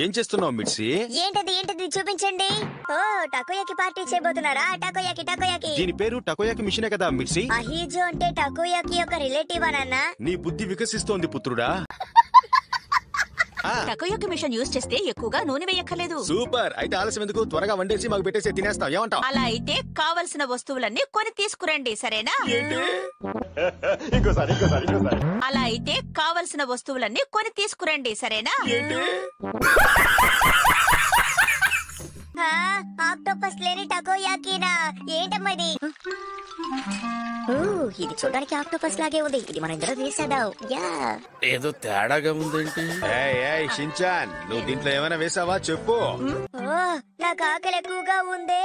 ఏం చేస్తున్నావు మిర్చి? ఏంటది చూపించండి. ఓ టకోయాకి పార్టీ చేయబోతున్నారా? టకోయాకి దీని పేరు టకోయాకి మిషనే కదా మిర్చి? అహీజో అంటే టకోయాకి యొక్క రిలేటివ్ అన్న. నీ బుద్ధి వికసిస్తోంది పుత్రుడా. టకోయాకి మిషన్ యూజ్ చేస్తే ఎక్కువగా నూనె వేయక్కర్లేదు. సూపర్. అయితే ఆలస్యం ఎందుకు, త్వరగా వండేసి మాకు పెట్టేసి తినేస్తాం. ఏమంటావ్? అలా అయితే కావలసిన వస్తువులన్నీ కొని తీసుకురండి, సరేనా? అలా అయితే కావలసిన వస్తువులన్నీ కొని తీసుకురండి, సరేనా? ఆక్టోపస్ లేని టకోయాకినా? ఏంటమ్మా ఇది? ఇది చూడడానికి ఆక్టోపస్ లాగే ఉంది. ఇది మన ఇందులో వేసేద్దాం. ఏదో తేడాగా ఉందేంటి? షించాన్, నువ్వు దీంట్లో ఏమైనా వేసావా చెప్పు. నాకు ఆకలి ఎక్కువగా ఉంది.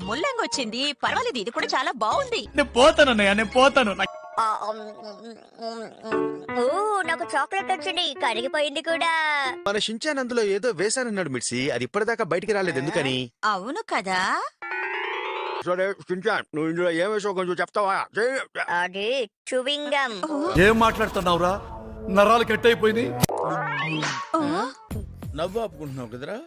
ముల్లంగి వచ్చింది, పర్వాలేదు. ఇది కూడా చాలా బాగుంది. నేను పోతాను. నాకు చాక్లెట్ వచ్చింది, కరిగిపోయింది కూడా. మన షించాన్ అందులో ఏదో వేసానన్నాడు మిర్చి. అది ఇప్పటిదాకా బయటికి రాలేదు, ఎందుకని? అవును కదా. సరే షించాన్, నువ్వు ఇందులో ఏం వేసావు కొంచెం చెప్తావా? అది చూవింగం. ఏం మాట్లాడుతున్నావురా? నరాలు కట్ అయిపోయింది. నవ్వు ఆపుకుంటున్నావు కదరా.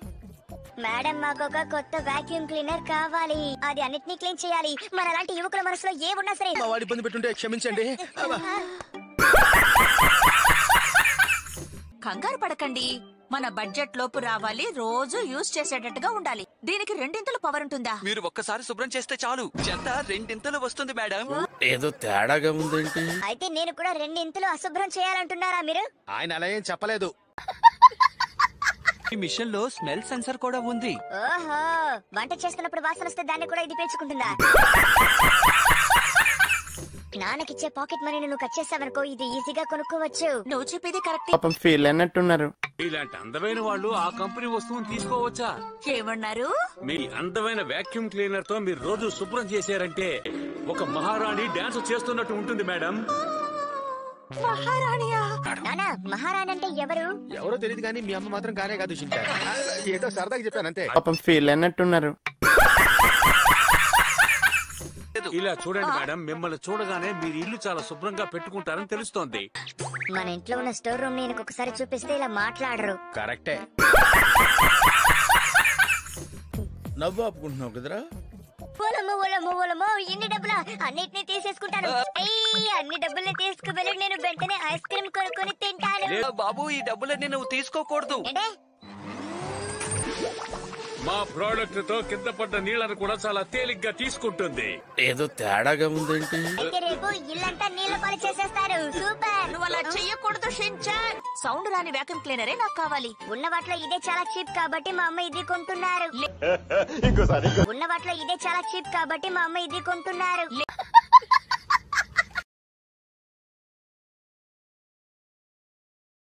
మేడం, మాకు ఒక కొత్త వాక్యూమ్ క్లీనర్ కావాలి. అది అన్నిటినీ క్లీన్ చేయాలి. మన అలాంటి యువకుల మనసులో ఏమున్నా సరే. మా వాడి ఇబ్బంది పెట్టుంటే క్షమించండి. కంగారు పడకండి, మన బడ్జెట్ లోపు రావాలి. రోజు యూజ్ చేసేటట్టుగా ఉండాలి. దీనికి 2 పవర్ ఉంటుందా? మీరు ఒక్కసారి శుభ్రం చేస్తే చాలు, చెత్త 2 వస్తుంది మేడం. ఏదో తేడాగా ఉందేంటి? అయితే నేను కూడా 2 అశుభ్రం చేయాలంటున్నారా మీరు? ఆయన అలా ఏం చెప్పలేదు. ఈ మిషన్ లో స్మెల్ సెన్సర్ కూడా ఉంది. ఓహో, వంట చేస్తున్నప్పుడు వాసన వస్తే దాన్ని కూడా ఇది పేర్చుకుంటుందా? నాన్నకిచ్చే పాకెట్ మనీని నువ్వు కట్ చేసావనుకో, ఇది ఈజీగా కొనుక్కోవచ్చు. నువ్వు చెప్పేది కరెక్ట్. పాపం ఫీల్ అన్నట్టున్నారు. ఇలాంటి అందమైన వాళ్ళు ఆ కంపెనీ వస్తువుని తీసుకోవచ్చా? ఏమన్నారు? మీ అందమైన వాక్యూమ్ క్లీనర్ తో మీరు రోజు శుభ్రం చేశారంటే ఒక మహారాణి డాన్స్ చేస్తున్నట్టు ఉంటుంది మేడం. మహారాణియా? నానా, మహారాణి అంటే ఎవరు? ఎవరో తెలియదు కానీ మీ అమ్మ మాత్రం కానే కాదు షించాన్. ఏదో సరదాగా చెప్పాను అంతే. పాపం ఫీల్ అన్నట్టున్నారు. ఇలా చూడండి మేడం, మిమ్మల్ని చూడగానే మీరు ఇల్లు చాలా శుభ్రంగా పెట్టుకుంటారని తెలుస్తోంది. మన ఇంట్లో ఉన్న స్టోర్ రూమ్ నేను ఒకసారి చూపిస్తే ఇలా మాట్లాడరు. కరెక్టే. నవ్వు ఆపుకుంటున్నావు కదరా. ఒలమో ఇన్ని డబ్బులా? అన్నిటినీ తీసేసుకుంటాను. అన్ని డబ్బుల్ని తీసుకువెళ్ళి నేను వెంటనే ఐస్ క్రీమ్ కొనుక్కొని తింటాను. బాబు, ఈ డబ్బులన్నీ నువ్వు తీసుకోకూడదు. మా ప్రోడక్ట్ తో కింద పడ్డ నీళ్లను కూడా చాలా తేలిగ్గా తీసుకుంటుంది. ఏదో తేడాగా ఉందేంటి? అయితే రేపు ఇల్లంతా నీళ్ల పాలు చేసేస్తారు. సూపర్. నువ్వు అలా చెయ్యకూడదు షించాన్. సౌండ్ రాని వాక్యూమ్ క్లీనరే నాకు కావాలి. ఉన్న వాటిలో ఇదే చాలా చీప్ కాబట్టి మా అమ్మ ఇది కొంటున్నారు.